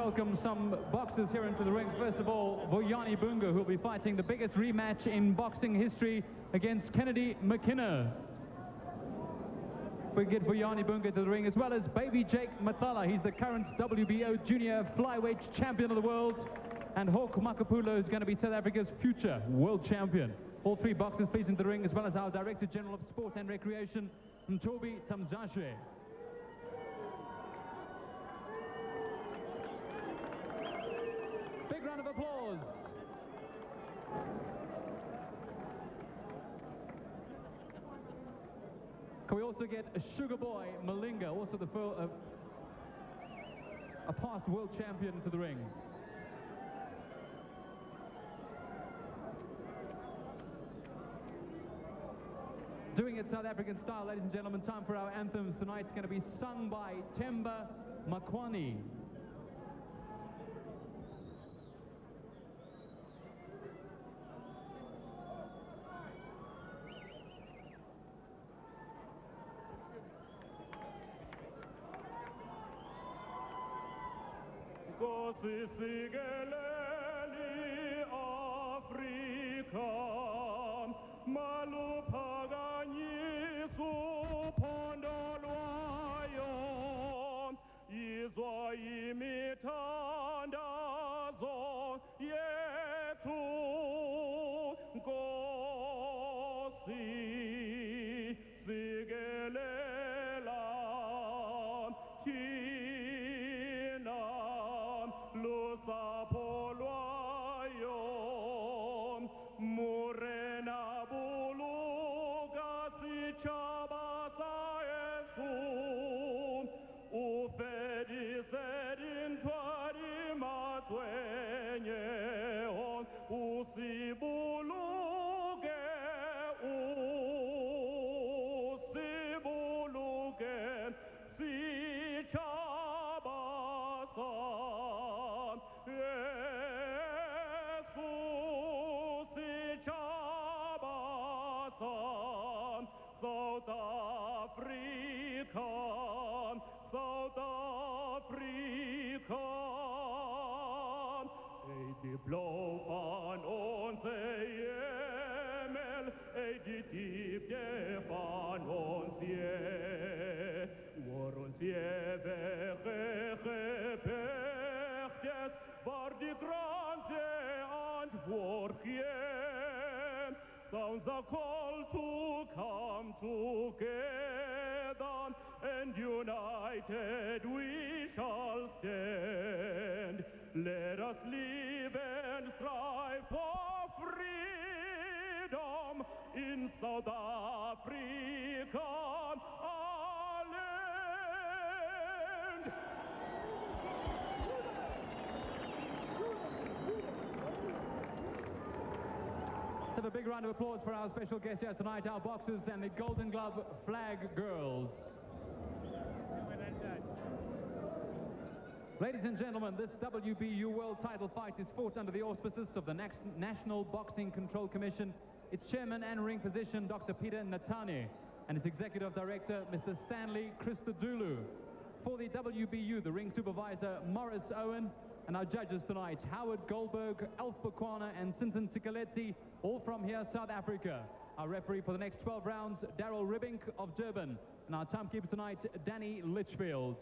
welcome some boxers here into the ring. First of all, Vuyani Bunga, who will be fighting the biggest rematch in boxing history against Kennedy McKenna. We get Vuyani Bunga to the ring, as well as Baby Jake Mathala. He's the current WBO junior flyweight champion of the world. And Hawk Makapulo is going to be South Africa's future world champion. All three boxers please into the ring, as well as our Director General of Sport and Recreation, Mtobi Tamzashe. Big round of applause. Can we also get a Sugar Boy Malinga, also a past world champion, to the ring? Doing it South African style, ladies and gentlemen. Time for our anthems tonight. It's going to be sung by Temba Makwani. Sounds a call to come together, and united we shall stand. Let us live and strive for freedom in South Africa, our land. Let's have a big round of applause for our special guests here tonight, our boxers and the Golden Glove flag girls. Ladies and gentlemen, this WBU World title fight is fought under the auspices of the National Boxing Control Commission, its chairman and ring physician, Dr. Peter Natane, and its executive director, Mr. Stanley Christodoulou. For the WBU, the ring supervisor, Morris Owen, and our judges tonight, Howard Goldberg, Alf Bukwana, and Sinton Tikaletsi, all from here, South Africa. Our referee for the next 12 rounds, Daryl Ribbink of Durban, and our timekeeper tonight, Danny Litchfield.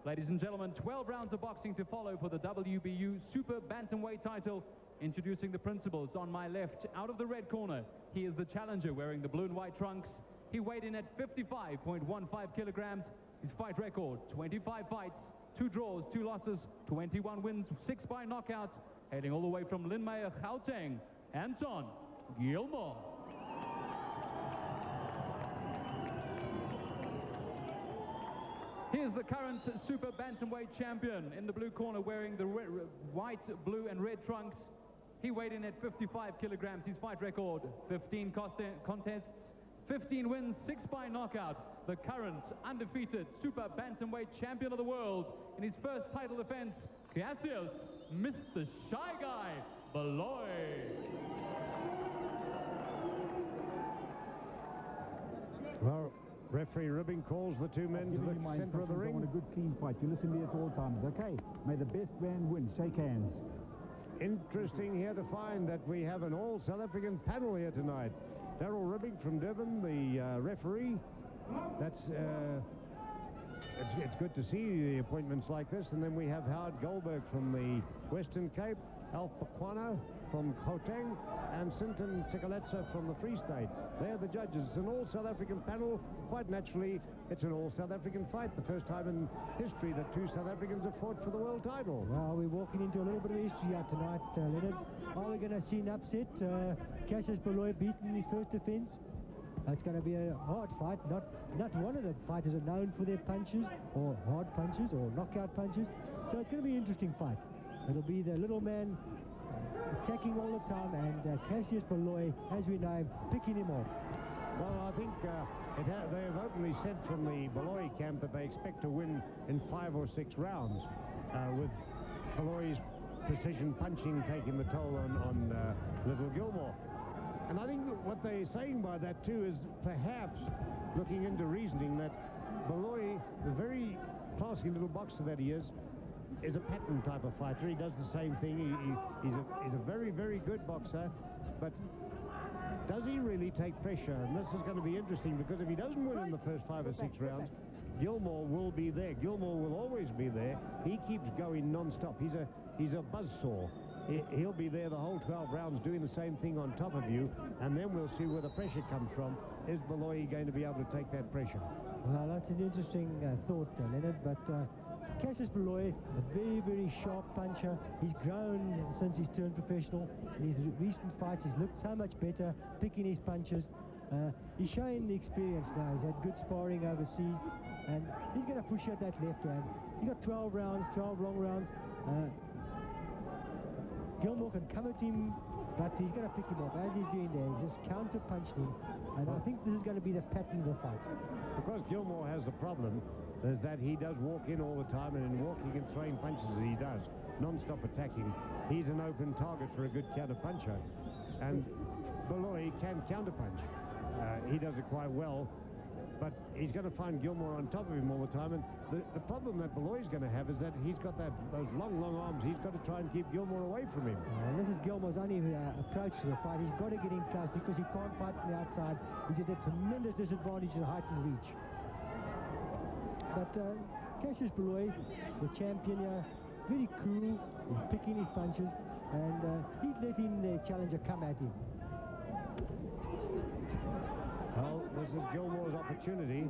Ladies and gentlemen, 12 rounds of boxing to follow for the WBU Super Bantamweight title. Introducing the principals on my left, out of the red corner, he is the challenger wearing the blue and white trunks. He weighed in at 55.15 kilograms. His fight record, 25 fights, 2 draws, 2 losses, 21 wins, 6 by knockout. Hailing all the way from Linmeyer, Gauteng, Anton Gilmore. Here's the current Super Bantamweight champion in the blue corner, wearing the white, blue and red trunks. He weighed in at 55 kilograms. His fight record, 15 contests, 15 wins, 6 by knockout. The current undefeated Super Bantamweight champion of the world in his first title defense, Cassius, Mr. Shy Guy, Baloyi. Well, Referee Ribbing calls the two men to the center of the ring. I want a good clean fight. You listen to me at all times. Okay, may the best man win. Shake hands. Interesting here to find that we have an all South African panel here tonight. Darryl Ribbing from Durban, the referee. That's it's good to see the appointments like this. And then we have Howard Goldberg from the Western Cape, Alf Bakwana from Gauteng, and Sinton Tikaletsa from the Free State. They're the judges. It's an all South African panel. Quite naturally, it's an all South African fight. The first time in history that two South Africans have fought for the world title. Well, we're walking into a little bit of history here tonight, Leonard. Are we going to see an upset? Cassius Baloyi beaten in his first defense. It's going to be a hard fight. Not one of the fighters are known for their punches, or hard punches, or knockout punches. So it's going to be an interesting fight. It'll be the little man attacking all the time, and Cassius Baloyi, as we know him, picking him off. Well, I think they have openly said from the Baloyi camp that they expect to win in 5 or 6 rounds, with Baloyi's precision punching taking the toll on little Gilmore. And I think that what they're saying by that too is perhaps looking into reasoning that Baloyi, the very classy little boxer that he is a pattern type of fighter. He does the same thing. He's a very, very good boxer, but does he really take pressure? And this is going to be interesting, because if he doesn't win in the first 5 or 6 rounds, Gilmore will be there. Gilmore will always be there. He keeps going non-stop. He's a buzzsaw. He'll be there the whole 12 rounds doing the same thing on top of you, and then we'll see where the pressure comes from. Is Baloyi going to be able to take that pressure? Well, that's an interesting thought, Leonard, but Cassius Baloyi, a very, very sharp puncher. He's grown since he's turned professional. In his recent fights, he's looked so much better, picking his punches. He's showing the experience now. He's had good sparring overseas, and he's going to push out that left hand. He got 12 rounds, 12 long rounds. Gilmore can come at him, but he's going to pick him off. As he's doing there, he's just counter-punched him, and I think this is going to be the pattern of the fight. Because Gilmore has the problem is that he does walk in all the time, and in walking and throwing punches that he does, non-stop attacking, he's an open target for a good counter-puncher. And Baloyi can counter-punch. He does it quite well, but he's going to find Gilmore on top of him all the time. And the problem that Baloyi's going to have is that he's got those long, long arms. He's got to try and keep Gilmore away from him. This is Gilmore's only approach to the fight. He's got to get in close, because he can't fight from the outside. He's at a tremendous disadvantage in height and reach. But Cassius Baloyi, the champion here, very cool. He's picking his punches, and he's letting the challenger come at him. Well, this is Gilmore's opportunity.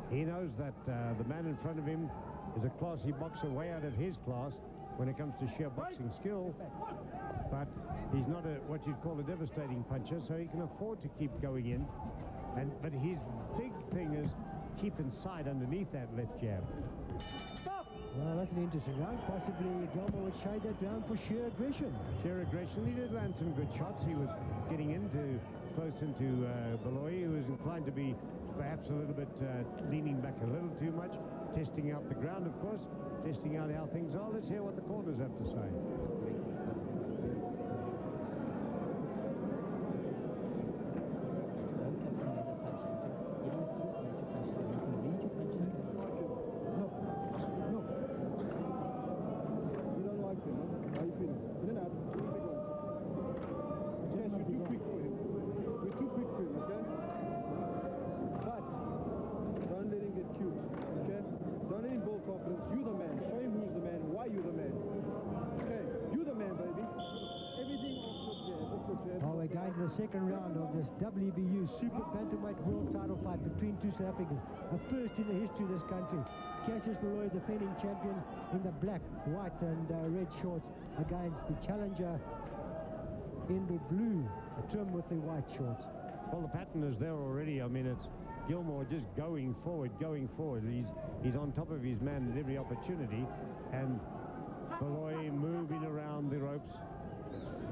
He knows that the man in front of him is a classy boxer, way out of his class when it comes to sheer boxing skill. But he's not what you'd call a devastating puncher, so he can afford to keep going in. But his big thing is keep inside underneath that left jab. Well, that's an interesting round. Possibly Gilmore would shade that round for sheer aggression. Sheer aggression. He did land some good shots. He was getting close into Baloyi, who was inclined to be perhaps a little bit leaning back a little too much, testing out the ground, of course, testing out how things are. Let's hear what the corners have to say. Second round of this WBU Super Bantamweight World Title fight between two South Africans. A first in the history of this country. Cassius Baloyi, defending champion, in the black, white and red shorts, against the challenger in the blue, trim with the white shorts. Well, the pattern is there already. I mean, it's Gilmore just going forward. He's on top of his man at every opportunity, and Baloyi moving around the ropes,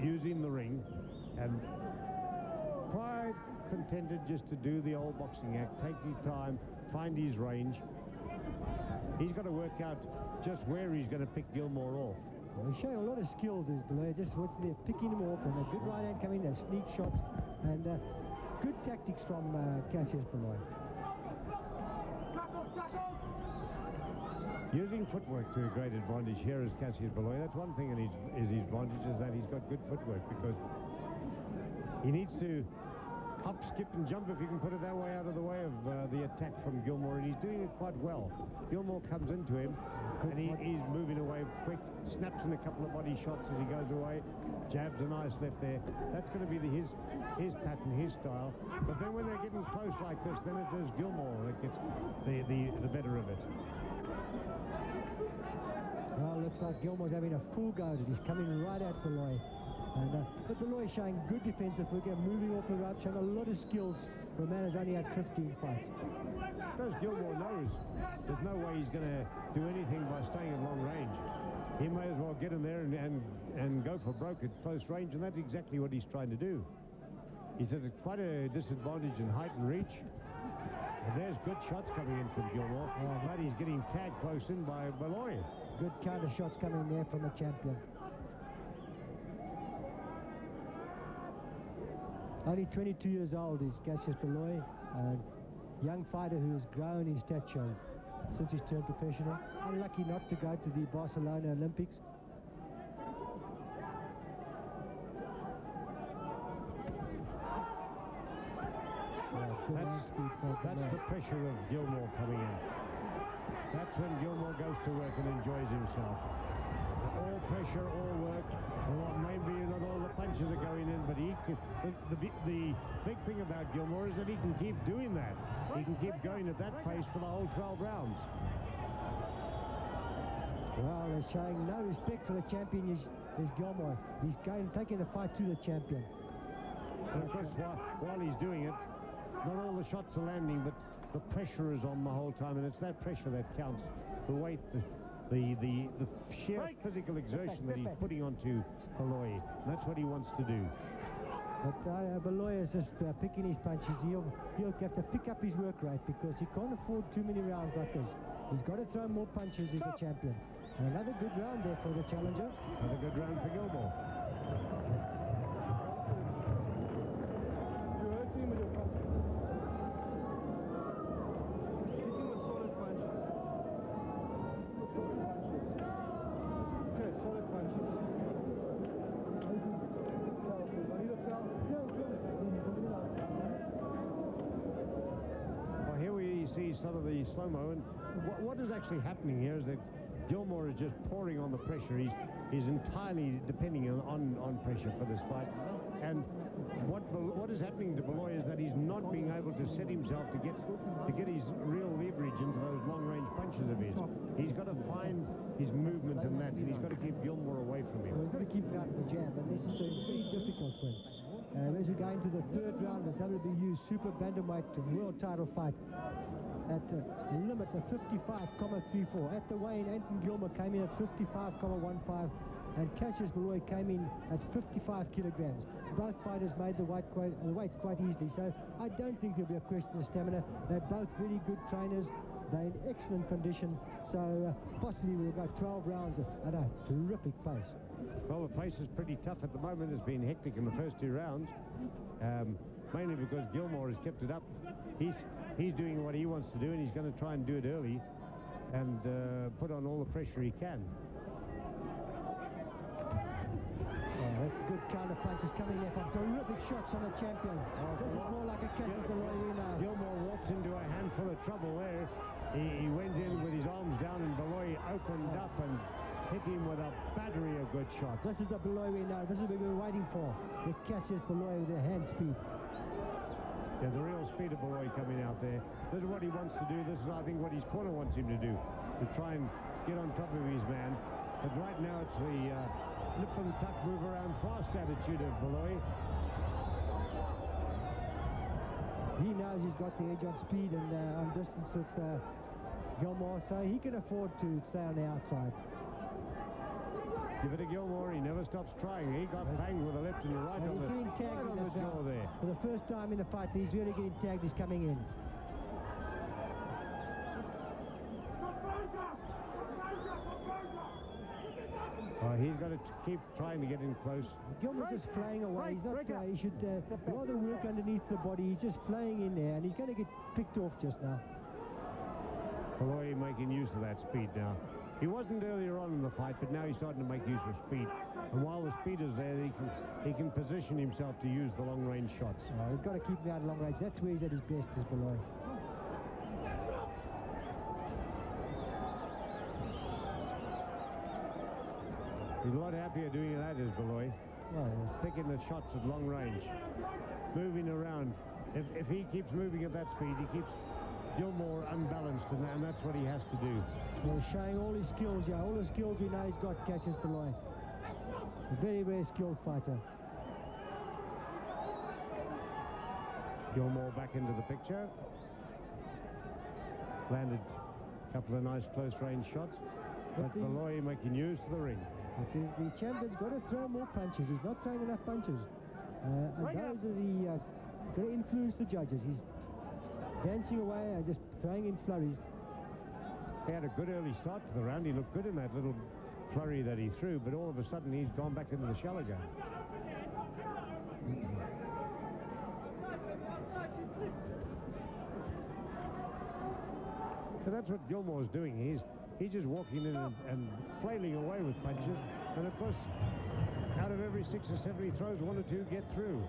using the ring, and quite contented just to do the old boxing act, take his time, find his range. He's got to work out just where he's going to pick Gilmore off. Well, he's showing a lot of skills, is Baloyi. Just what's there, picking him off, and a good right hand coming, there's sneak shots, and good tactics from Cassius Baloyi. Using footwork to a great advantage here is Cassius Baloyi. That's one thing, and his advantage is that he's got good footwork, because he needs to hop, skip, and jump, if you can put it that way, out of the way of the attack from Gilmore, and he's doing it quite well. Gilmore comes into him, and he's moving away quick, snaps in a couple of body shots as he goes away, jabs a nice left there. That's going to be his pattern, his style. But then when they're getting close like this, then it is Gilmore that gets the better of it. Well, looks like Gilmore's having a full go at it. He's coming right at Baloyi. But Baloyi showing good defensive work, moving off the rope, showing a lot of skills for a man who's only had 15 fights. Because Gilmore knows there's no way he's going to do anything by staying at long range. He may as well get in there and go for broke at close range, and that's exactly what he's trying to do. He's at quite a disadvantage in height and reach. And there's good shots coming in from Gilmore. But he's getting tagged close in by Baloyi. Good counter shots coming there from the champion. Only 22 years old is Cassius Baloyi, a young fighter who has grown in stature since he's turned professional. Unlucky not to go to the Barcelona Olympics. That's the pressure of Gilmore coming in. That's when Gilmore goes to work and enjoys himself. All pressure, all work. Well, maybe not all the punches are going in, but the big thing about Gilmore is that he can keep doing that. He can keep going at that pace for the whole 12 rounds. Well, they're showing no respect for the champion is Gilmore. He's taking the fight to the champion. And of course, while he's doing it, not all the shots are landing, but the pressure is on the whole time, and it's that pressure that counts. The weight, the sheer physical exertion that he's putting onto Baloyi. That's what he wants to do. But Baloyi is just picking his punches. He'll have to pick up his work rate, because he can't afford too many rounds like this. He's got to throw more punches as a champion. And another good round there for the challenger. Another good round for Gilmore. Some of the slow-mo, and what is actually happening here is that Gilmore is just pouring on the pressure. He's entirely depending on pressure for this fight, and what is happening to Baloyi is that he's not being able to set himself to get his real leverage into those long-range punches of his. He's got to find his movement in that, and he's got to keep Gilmore away from him. Well, he's got to keep out the jab, and this is a very difficult one. As we go into the third round of this WBU Super Bantamweight World Title fight, at a limit of 55.34. At the weigh-in, Anton Gilmore came in at 55.15, and Cassius Baloyi came in at 55 kilograms. Both fighters made the weight quite easily, so I don't think there'll be a question of stamina. They're both really good trainers. They're in excellent condition, so possibly we'll go 12 rounds at a terrific pace. Well, the pace is pretty tough at the moment. It's been hectic in the first two rounds, mainly because Gilmore has kept it up. He's doing what he wants to do, and he's going to try and do it early and put on all the pressure he can. That's good counter punches coming there from terrific shots on the champion. This is more like a Cassius Baloyi now. Gilmore walks into a handful of trouble there. He went in with his arms down, and Baloyi opened up and hit him with a battery of good shots. This is the Baloyi we know. This is what we've been waiting for. The Cassius Baloyi with the hand speed. Yeah, the real speed of Baloyi coming out there. This is what he wants to do. This is, I think, what his corner wants him to do, to try and get on top of his man. But right now it's the nip and tuck, move around fast attitude of Baloyi. He knows he's got the edge on speed and on distance with Gilmore, so he can afford to stay on the outside. Give it to Gilmore. He never stops trying. He got banged with a left and a right on the jaw there. For the first time in the fight, he's really getting tagged. He's coming in. He's got to keep trying to get in close. Gilmore's just flying away. He's not. He should rather work underneath the body. He's just flying in there, and he's going to get picked off just now. Baloyi making use of that speed now. He wasn't earlier on in the fight, but now he's starting to make use of speed. And while the speed is there, he can position himself to use the long-range shots. He's got to keep him out of long range. That's where he's at his best, is Baloyi. He's a lot happier doing that, is Baloyi. Oh, yes. Picking the shots at long range. Moving around. If he keeps moving at that speed, he keeps Gilmore unbalanced, and that's what he has to do. Well, he's showing all his skills, yeah. All the skills we know he's got, Cassius Baloyi. A very, very skilled fighter. Gilmore back into the picture. Landed a couple of nice close-range shots. But Baloyi making use of the ring. The champion's got to throw more punches. He's not throwing enough punches. And those are the... got to influence the judges. He's dancing away and just throwing in flurries. He had a good early start to the round. He looked good in that little flurry that he threw, but all of a sudden he's gone back into the shallow game. So that's what Gilmore's doing. He's just walking in and flailing away with punches. And of course, out of every 6 or 7 he throws, 1 or 2 get through.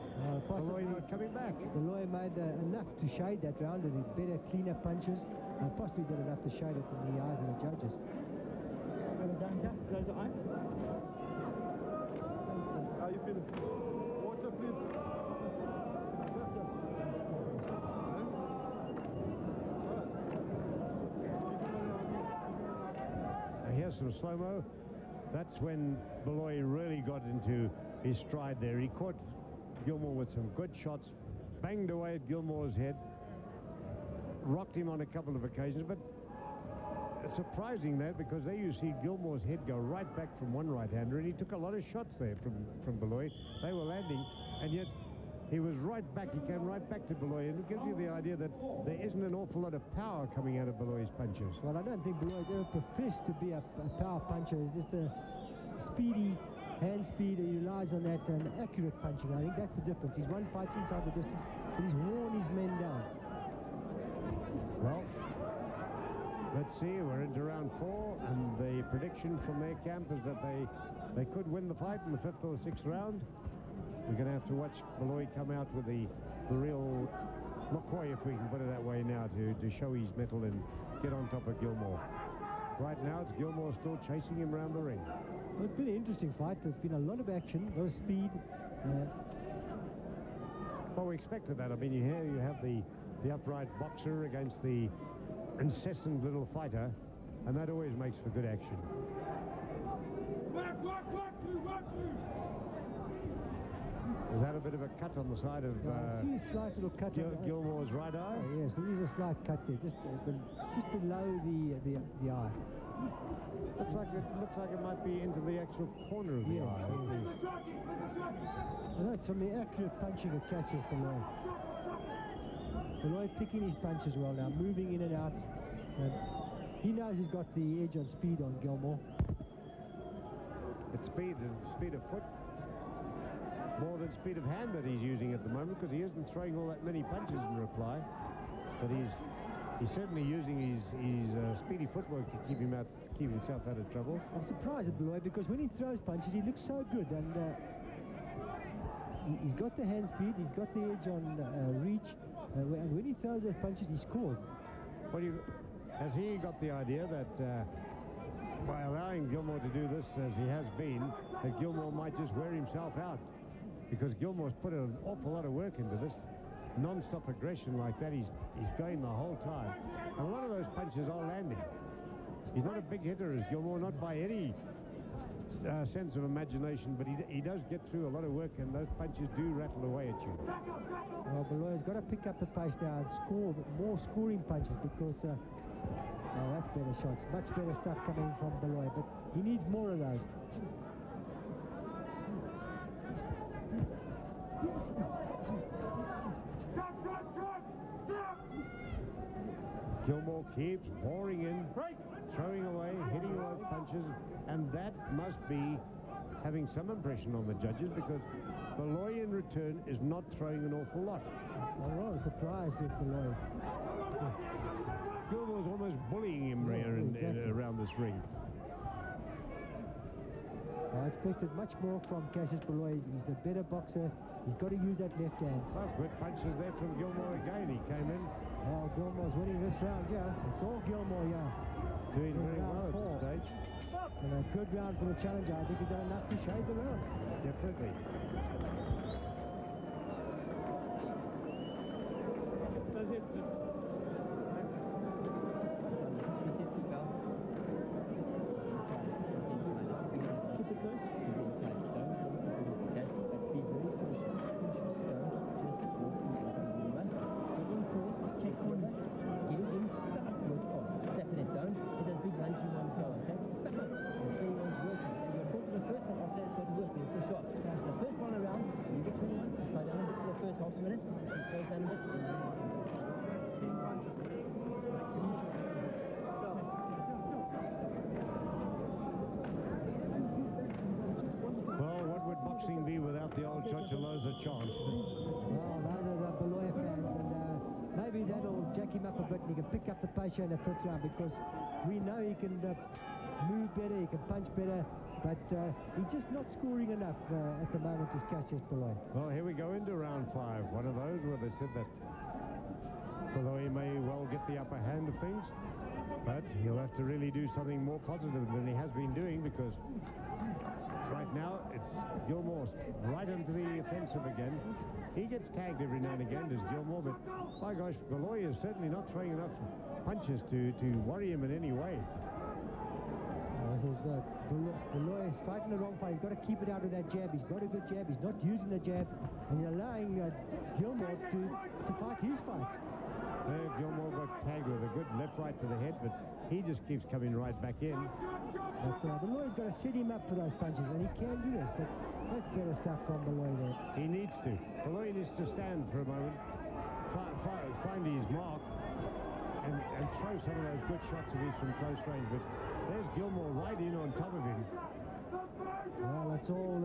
Baloyi not coming back. Baloyi made enough to shade that round with his better, cleaner punches. Possibly did enough to shade it in the eyes of the judges. Close your eye. How you feeling? Water, please. Here's some slow-mo. That's when Baloyi really got into his stride there. He caught Gilmore with some good shots, banged away at Gilmore's head, rocked him on a couple of occasions, but surprising that, because there you see Gilmore's head go right back from one right-hander, and he took a lot of shots there from Baloyi. They were landing, and yet he was right back. He came right back to Baloyi, and it gives you the idea that there isn't an awful lot of power coming out of Baloyi's punches. Well, I don't think Baloyi's ever professed to be a power puncher. He's just a speedy hand speed. He relies on that and accurate punching. I think that's the difference. He's won fights inside the distance, but he's worn his men down. Well, let's see. We're into round 4, and the prediction from their camp is that they could win the fight in the 5th or 6th round. We're going to have to watch Baloyi come out with the real McCoy, if we can put it that way now, to show his mettle and get on top of Gilmore. Right now, it's Gilmore still chasing him around the ring. Well, it's been an interesting fight. There's been a lot of action, a lot of speed. Well, we expected that. I mean, here you have the upright boxer against the incessant little fighter, and that always makes for good action. Was that a bit of a cut on the side of I see a slight little cut Gilmore's right eye? Yes, there is a slight cut there, just below the eye. Looks like it might be into the actual corner of the eye. Well, that's from the accurate punching of Cassius Baloyi. Baloyi picking his punches well now, moving in and out. He knows he's got the edge on speed on Gilmore. It's speed of foot, more than speed of hand that he's using at the moment, because he isn't throwing all that many punches in reply. But he's certainly using his speedy footwork to keep himself out of trouble. I'm surprised at Baloyi, because when he throws punches, he looks so good, and he's got the hand speed, he's got the edge on reach, and when he throws those punches, he scores. Well, has he got the idea that by allowing Gilmore to do this as he has been, that Gilmore might just wear himself out? Because Gilmore's put an awful lot of work into this. Non-stop aggression like that, he's going the whole time. And a lot of those punches are landing. He's not a big hitter as Gilmore, not by any sense of imagination, but he does get through a lot of work, and those punches do rattle away at you. Well, Baloyi's got to pick up the pace now and score more scoring punches, because that's better shots, much better stuff coming from Baloyi, but he needs more of those. Gilmore keeps pouring in, throwing away, hitting away punches, and that must be having some impression on the judges, because Baloyi in return is not throwing an awful lot. I'm rather surprised with Baloyi. Gilmore's almost almost bullying him around this ring. I expected much more from Cassius Baloyi. He's the better boxer. He's got to use that left hand. Well, good punches there from Gilmore again. He came in. Oh, Gilmore's winning this round, yeah. It's all Gilmore, yeah. He's doing very well at this stage. And a good round for the challenger. I think he's done enough to shade the round. Definitely. The old Chocholozza chant. Well, those are the Baloyi fans, and maybe that'll jack him up a bit, and he can pick up the pace in the 5th round, because we know he can move better, he can punch better, but he's just not scoring enough at the moment, is Cassius Baloyi. Well, here we go into round 5. One of those where they said that Baloyi may well get the upper hand of things, but he'll have to really do something more positive than he has been doing, because right now, it's Gilmore right into the offensive again. He gets tagged every now and again, does Gilmore, but my gosh, Baloyi is certainly not throwing enough punches to worry him in any way. Baloyi is fighting the wrong fight. He's got to keep it out of that jab. He's got a good jab. He's not using the jab, and he's allowing Gilmore to fight his fight. There, Gilmore got tagged with a good left-right to the head, but he just keeps coming right back in. But Baloyi's got to set him up for those punches, and he can do this, but that's better stuff from Baloyi there. He needs to. Baloyi needs to stand for a moment, find his mark, and throw some of those good shots of his from close range. But there's Gilmore right in on top of him. Well, it's all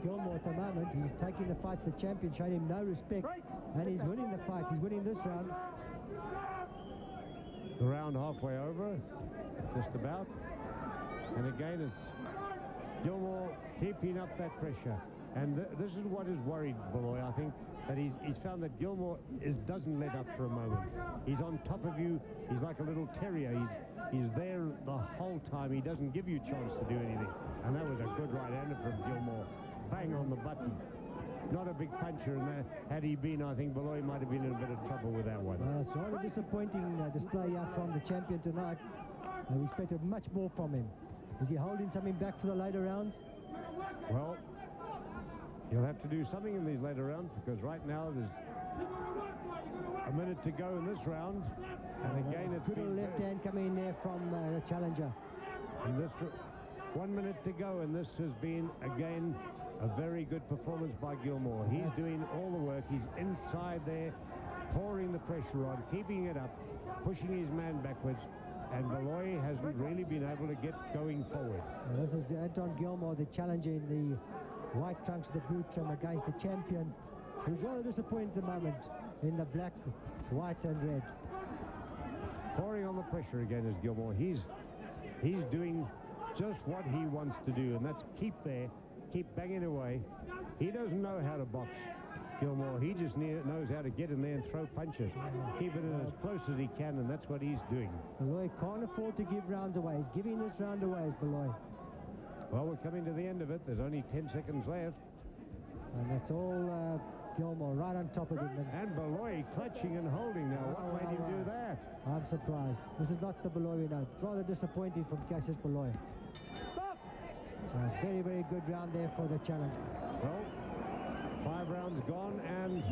Gilmore at the moment. He's taking the fight. The champion showed him no respect, and he's winning the fight. He's winning this round. The round halfway over, just about. And again, it's Gilmore keeping up that pressure. And this is what has worried Baloyi, I think, that he's found that Gilmore doesn't let up for a moment. He's on top of you. He's like a little terrier. He's there the whole time. He doesn't give you a chance to do anything. And that was a good right-hander from Gilmore. Bang on the button. Not a big puncher, and had he been, I think Baloyi might have been in a bit of trouble with that one. It's rather disappointing display from the champion tonight. We expected much more from him. Is he holding something back for the later rounds? Well, he'll have to do something in these later rounds, because right now there's a minute to go in this round. And again, it's good left hand coming in there from the challenger. And this 1 minute to go, and this has been, again, a very good performance by Gilmore. He's doing all the work. He's inside there, pouring the pressure on, keeping it up, pushing his man backwards, and Baloyi hasn't really been able to get going forward. Well, this is Anton Gilmore, the challenger in the white trunks, the blue trim, against the champion, who's rather disappointed at the moment in the black, white and red. Pouring on the pressure again is Gilmore. He's doing just what he wants to do, and that's keep there, keep banging away. He doesn't know how to box, Gilmore. He just knows how to get in there and throw punches. Keep it in as close as he can, and that's what he's doing. Baloyi can't afford to give rounds away. He's giving this round away, is Baloyi. Well, we're coming to the end of it. There's only 10 seconds left. And that's all Gilmore right on top of him. And Baloyi clutching and holding now. What made him do that? I'm surprised. This is not the Baloyi now. It's rather disappointing from Cassius Baloyi. Very, very good round there for the challenge. Well, 5 rounds gone, and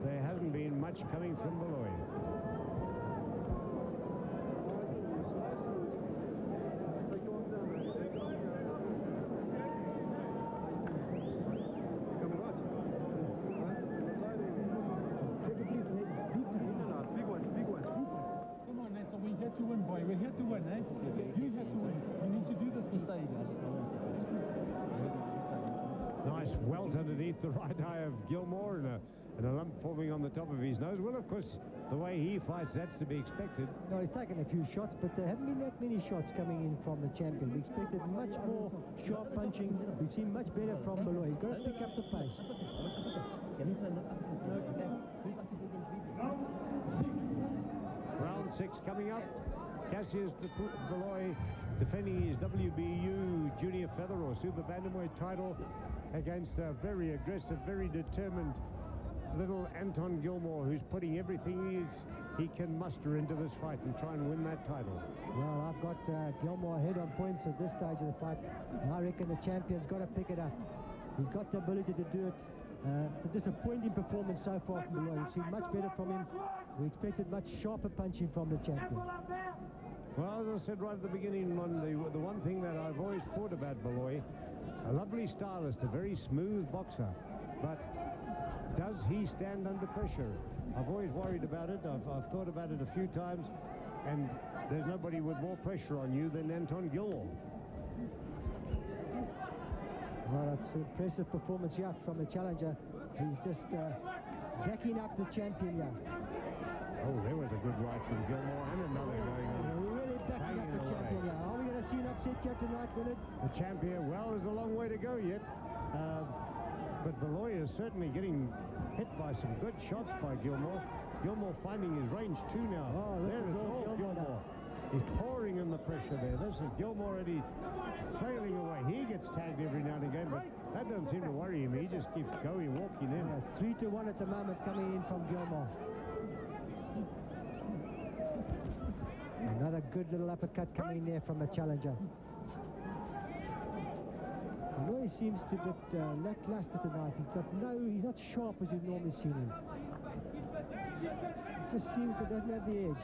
there hasn't been much coming from Baloyi. We're here to win, eh? You have to win. You need to do this for stage. Nice welt underneath the right eye of Gilmore, and and a lump forming on the top of his nose. Well, of course, the way he fights, that's to be expected. No, he's taken a few shots, but there haven't been that many shots coming in from the champion. We expected much more sharp punching. We've seen much better from Baloyi. He's got to pick up the pace. Round 6 coming up. Cassius Baloyi defending his WBU junior feather or super bantamweight title against a very aggressive, very determined little Anton Gilmore, who's putting everything he can muster into this fight and try and win that title. Well, I've got Gilmore ahead on points at this stage of the fight. And I reckon the champion's got to pick it up. He's got the ability to do it. It's a disappointing performance so far from Baloyi. We've seen much better from him. We expected much sharper punching from the champion. Well, as I said right at the beginning, the one thing that I've always thought about Baloyi, a lovely stylist, a very smooth boxer, but does he stand under pressure? I've always worried about it. I've thought about it a few times, and there's nobody with more pressure on you than Anton Gilmore. Well, it's an impressive performance here from the challenger. He's just backing up the champion here. Oh, there was a good right from Gilmore and another going on. We're really backing up the champion here. Are we going to see an upset here tonight, Leonard? The champion, well, there's a long way to go yet. But Baloyi is certainly getting hit by some good shots by Gilmore. Gilmore finding his range too now. Oh, this is all Gilmore now. He's pouring in the pressure there. This is Gilmore already sailing away. He gets tagged every now and again, but that doesn't seem to worry him. He just keeps going, walking in. 3-1 at the moment coming in from Gilmore. Another good little uppercut coming in there from the challenger. Baloyi seems to be lackluster tonight. He's not sharp as you've normally seen him. It just seems that doesn't have the edge.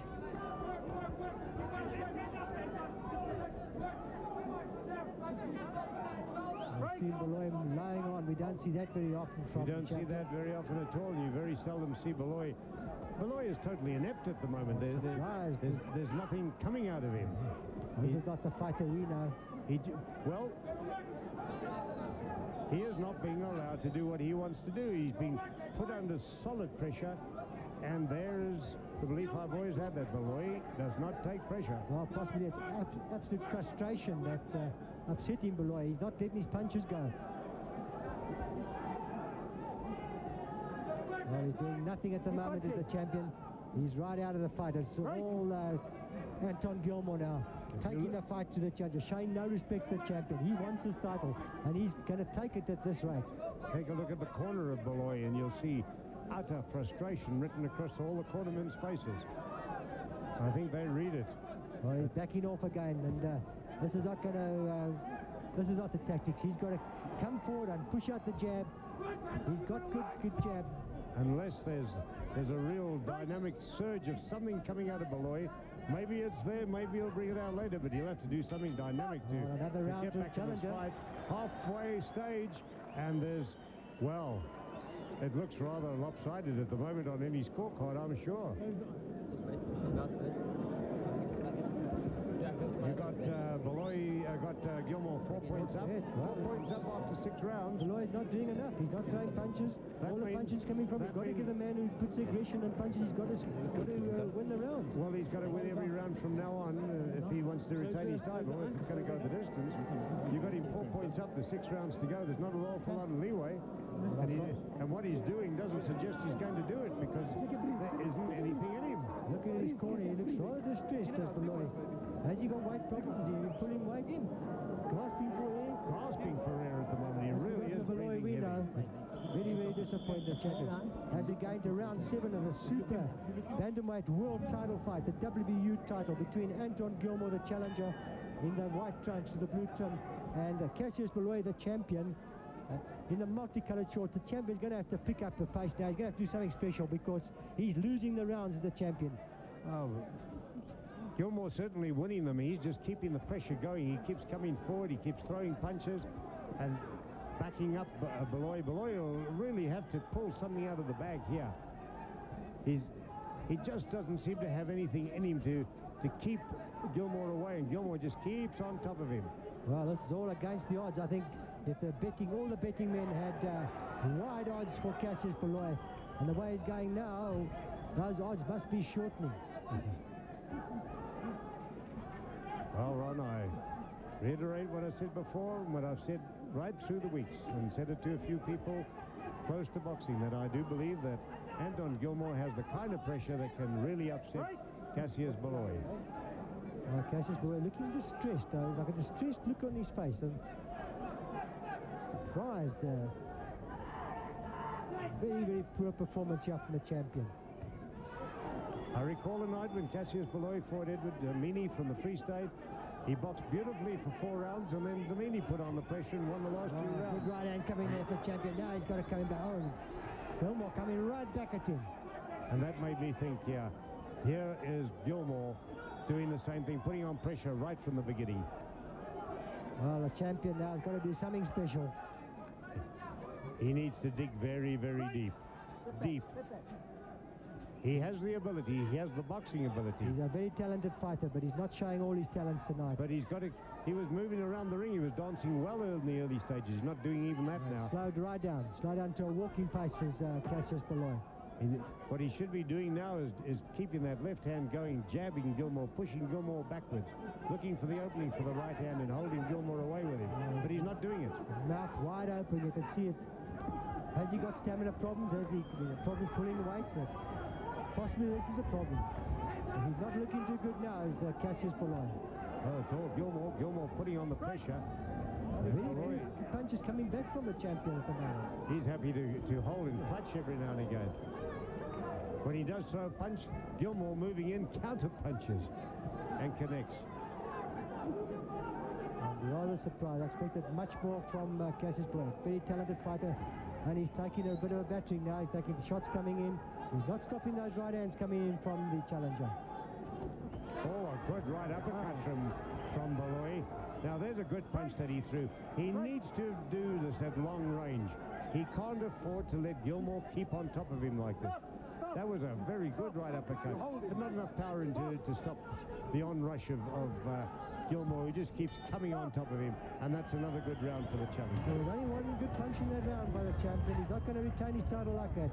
I've seen Baloyi lying on. We don't see that very often from You don't see that very often at all. You very seldom see Baloyi. Baloyi is totally inept at the moment. There's nothing coming out of him. This is not the fighter we know. Well, he is not being allowed to do what he wants to do. He's being put under solid pressure, and there's the belief I've always had that Baloyi does not take pressure. Well, possibly it's absolute frustration that upsetting Baloyi. He's not letting his punches go. Well, he's doing nothing at the moment as the champion. He's right out of the fight. It's all Anton Gilmore now, taking the fight to the challenger, showing no respect to the champion. He wants his title, and he's going to take it at this rate. Take a look at the corner of Baloyi, and you'll see utter frustration written across all the cornermen's faces. I think they read it. Well, he's backing off again, and this is not going to... this is not the tactics. He's got to come forward and push out the jab. He's got good jab. Unless there's a real dynamic surge of something coming out of Baloyi. Maybe it's there, maybe he'll bring it out later, but he'll have to do something dynamic another round get back to this fight. Halfway stage, and there's, well, it looks rather lopsided at the moment on any scorecard, I'm sure. You got Baloyi, got Gilmore 4 points up. 4 points up after 6 rounds. Baloyi's not doing enough. He's not throwing punches. All the punches coming from him. He's got to give the man who puts aggression and punches. He's got to win the rounds. Well, he's got to win every round from now on if he wants to retain his title. If it's going to go the distance, you've got him 4 points up. There's 6 rounds to go. There's not an awful lot of leeway. And what he's doing doesn't suggest he's going to do it, because there isn't anything in him. Looking at his corner, he looks rather distressed as Baloyi. Has he got weight problems? Is he pulling weight in? Grasping for air? Grasping for air at the moment. He really is Baloyi we know. Very, very disappointed, champion. As we go into round 7 of the super bantamweight world title fight, the WBU title between Anton Gilmore, the challenger, in the white trunks with the blue trim, and Cassius Baloyi, the champion, in the multicolored shorts. The champion's going to have to pick up the pace now. He's going to have to do something special, because he's losing the rounds as the champion. Oh, Gilmore certainly winning them. He's just keeping the pressure going. He keeps coming forward. He keeps throwing punches and backing up Baloyi. Baloyi will really have to pull something out of the bag here. He just doesn't seem to have anything in him to keep Gilmore away, and Gilmore just keeps on top of him. Well, this is all against the odds. I think if all the betting men had wide odds for Cassius Baloyi, And the way he's going now, those odds must be shortening. Well, Ron, I reiterate what I said before and what I've said right through the weeks, and said it to a few people close to boxing, that I do believe that Anton Gilmore has the kind of pressure that can really upset Cassius Baloyi. Cassius Baloyi looking distressed. There's like a distressed look on his face. And surprised. Very, very poor performance here from the champion. I recall a night when Cassius Baloyi fought Edward Meany from the Free State. He boxed beautifully for 4 rounds, and then Meany put on the pressure and won the last 2 rounds. Good right hand coming there for the champion. Now he's got to come back. Oh, Gilmore coming right back at him. And that made me think, yeah, here is Gilmore doing the same thing, putting on pressure right from the beginning. Well, the champion now has got to do something special. He needs to dig very, very deep. Deep. He has the ability. He has the boxing ability. He's a very talented fighter, but he's not showing all his talents tonight. But he's got to... He was moving around the ring. He was dancing well in the early stages. He's not doing even that now. Slowed right down. Slow down to a walking pace is Cassius Baloyi. What he should be doing now is keeping that left hand going, jabbing Gilmore, pushing Gilmore backwards, looking for the opening for the right hand and holding Gilmore away with him. But he's not doing it. Mouth wide open, you can see it. Has he got stamina problems? Has he problems pulling the weight? Possibly this is a problem. He's not looking too good now as Cassius Baloyi. Oh, it's all Gilmore. Gilmore putting on the pressure. Very punches coming back from the champion at the moment. He's happy to hold and clutch every now and again. When he does throw a punch, Gilmore moving in, counter punches and connects. I'm rather surprised. I expected much more from Cassius Baloyi. Very talented fighter, and he's taking a bit of a battering now. He's taking the shots coming in. He's not stopping those right hands coming in from the challenger. Oh, a good right uppercut from Baloyi. Now, there's a good punch that he threw. He needs to do this at long range. He can't afford to let Gilmore keep on top of him like this. That was a very good right uppercut, but not enough power to stop the onrush of Gilmore, who just keeps coming on top of him, and that's another good round for the challenger. There was only one good punch in that round by the champion. He's not going to retain his title like that.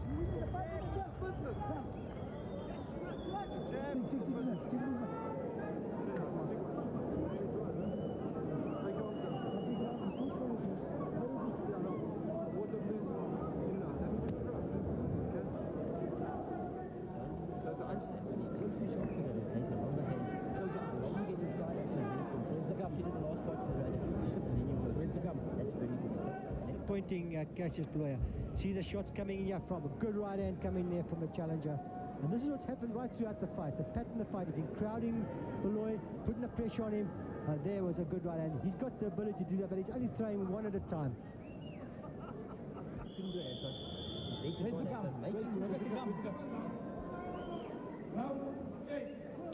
Cassius Baloyi. See the shots coming in here from a good right hand coming there from the challenger. And this is what's happened right throughout the fight. The pattern of the fight has been crowding Baloyi, putting the pressure on him. There was a good right hand. He's got the ability to do that, but he's only throwing one at a time.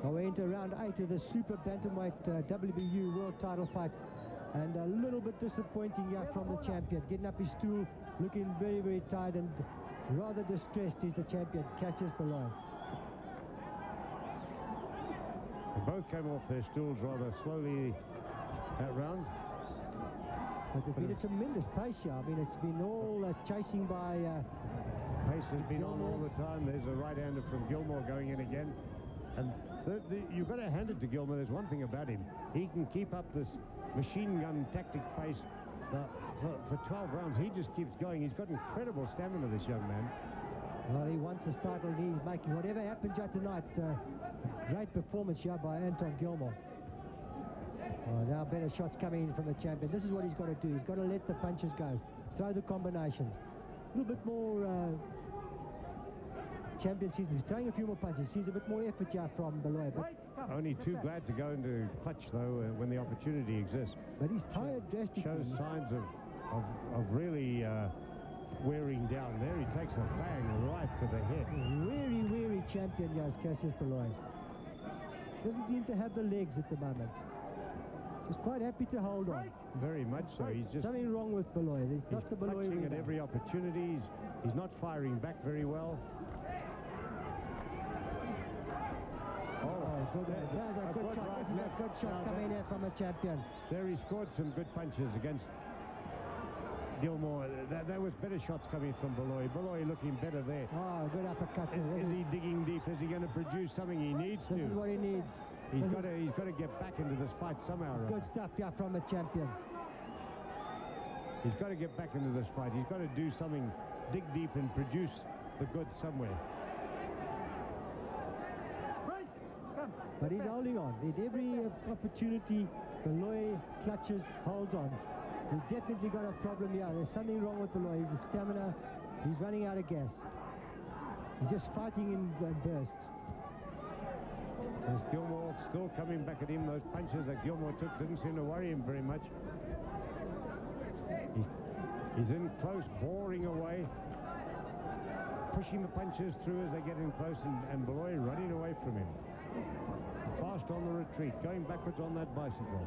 We're into round 8 of the Super Bantamweight WBU World Title fight. And a little bit disappointing here from the champion. Getting up his stool, looking very, very tired and rather distressed is the champion, Cassius Baloyi. They both came off their stools rather slowly that round. But there's been a tremendous pace here. I mean, it's been all chasing by... Pace has been Gilmore on all the time. There's a right-hander from Gilmore going in again. And you've got to hand it to Gilmore. There's one thing about him. He can keep up this machine gun tactic pace for 12 rounds. He just keeps going. He's got incredible stamina, this young man. Well, he wants his title, and he's making whatever happens here tonight. Great performance here by Anton Gilmore. Now better shots coming in from the champion. This is what he's got to do. He's got to let the punches go. Throw the combinations. A little bit more... champion sees he's throwing a few more punches. Sees a bit more effort here from Baloyi. But only too glad to go into clutch, though, when the opportunity exists. But he's tired drastically. Shows signs of really wearing down there. He takes a bang right to the head. Weary, weary champion, yes, Cassius Baloyi. Doesn't seem to have the legs at the moment. Just quite happy to hold on. Very much so. He's just... Something wrong with Baloyi. He's not the Baloyi punching at every opportunity. He's not firing back very well. There's a good shot. This is a good shot coming in from a champion. There he scored some good punches against Gilmore, there was better shots coming from Baloyi. Baloyi looking better there. Oh, good uppercut. Is he digging deep? Is he going to produce something he needs to? This is what he needs. He's got to get back into this fight somehow. Good stuff here from a champion. He's got to get back into this fight. He's got to do something, dig deep and produce the goods somewhere. But he's holding on. At every opportunity, Baloyi clutches, holds on. He's definitely got a problem here. There's something wrong with Baloyi. The stamina, he's running out of gas. He's just fighting in bursts. There's Gilmore still coming back at him. Those punches that Gilmore took didn't seem to worry him very much. He's in close, boring away, pushing the punches through as they get in close, and Baloyi running away from him. Fast on the retreat, going backwards on that bicycle.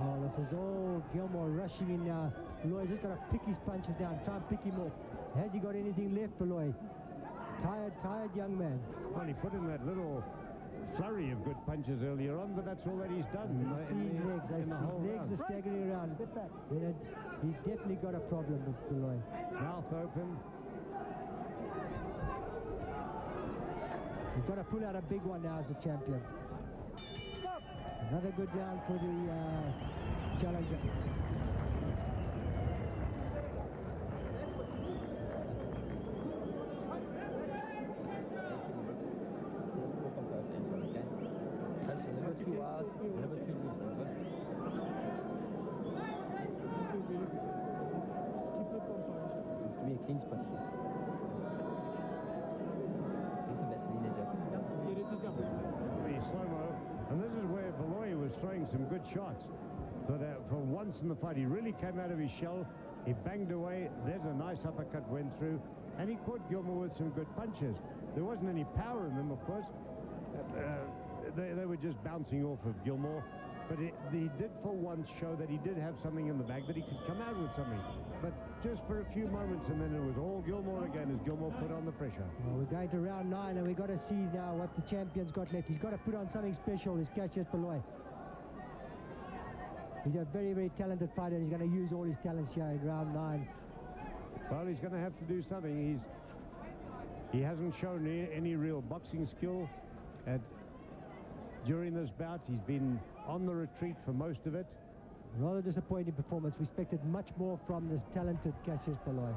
Oh, this is all Gilmore rushing in now. Baloyi's just got to pick his punches down, try and pick him off. Has he got anything left, Baloyi? Tired young man. Well, he put in that little flurry of good punches earlier on, but that's all that he's done. See his legs. His legs are staggering around. He's definitely got a problem with Baloyi. Mouth open. He's got to pull out a big one now as the champion. Another good round for the challenger. And this is where Baloyi was throwing some good shots. But for once in the fight, he really came out of his shell. He banged away. There's a nice uppercut went through. And he caught Gilmore with some good punches. There wasn't any power in them, of course. They were just bouncing off of Gilmore. But he did for once show that he did have something in the bag, that he could come out with something. But just for a few moments, and then it was all Gilmore again as Gilmore put on the pressure. Well, we're going to round 9, and we've got to see now what the champion's got left. He's got to put on something special, this Cassius Baloyi. He's a very, very talented fighter. He's going to use all his talents here in round 9. Well, he's going to have to do something. He hasn't shown any real boxing skill during this bout. He's been on the retreat for most of it. Rather disappointing performance. We expected much more from this talented Cassius Baloyi.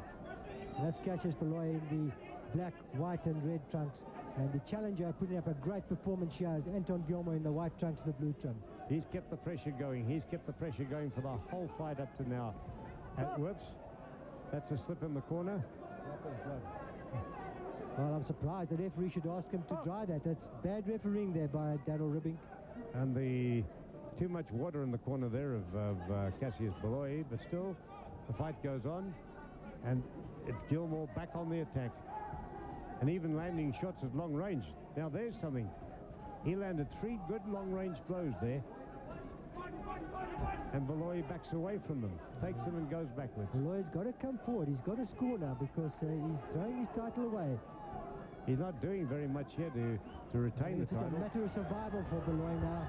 And that's Cassius Baloyi in the black, white and red trunks. And the challenger putting up a great performance here is Anton Gilmore in the white trunks and the blue trim. He's kept the pressure going. He's kept the pressure going for the whole fight up to now. Whoops. That's a slip in the corner. Well, I'm surprised. The referee should ask him to dry that. That's bad refereeing there by Daryl Ribbing. And too much water in the corner there of Cassius Baloyi, but still the fight goes on, and it's Gilmore back on the attack, and even landing shots at long range. Now there's something. He landed 3 good long-range blows there, and Baloyi backs away from them, takes them and goes backwards. Baloyi's got to come forward. He's got to score now because he's throwing his title away. He's not doing very much here to retain the title. It's a matter of survival for Baloyi now.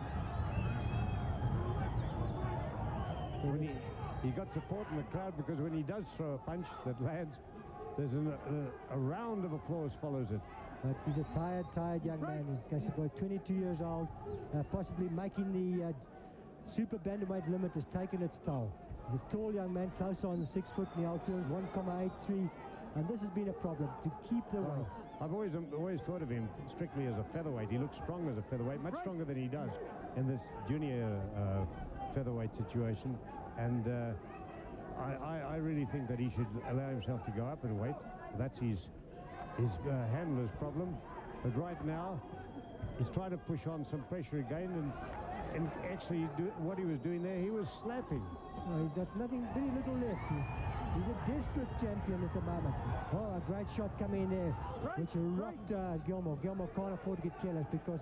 He got support in the crowd, because when he does throw a punch that lands, there's a round of applause follows it. But he's a tired young man. He's Cassius Baloyi, 22 years old, possibly making the super bantamweight limit has taken its toll. He's a tall young man, close on the 6 foot in the altitude, 1.83, and this has been a problem to keep the weight. I've always thought of him strictly as a featherweight. He looks strong as a featherweight, much stronger than he does in this junior featherweight situation, and I really think that he should allow himself to go up in weight. That's his handler's problem. But right now, he's trying to push on some pressure again, and actually what he was doing there, he was slapping. No, he's got very little left. He's a desperate champion at the moment. Oh, a great shot coming in there, which rocked Gilmore. Gilmore can't afford to get careless because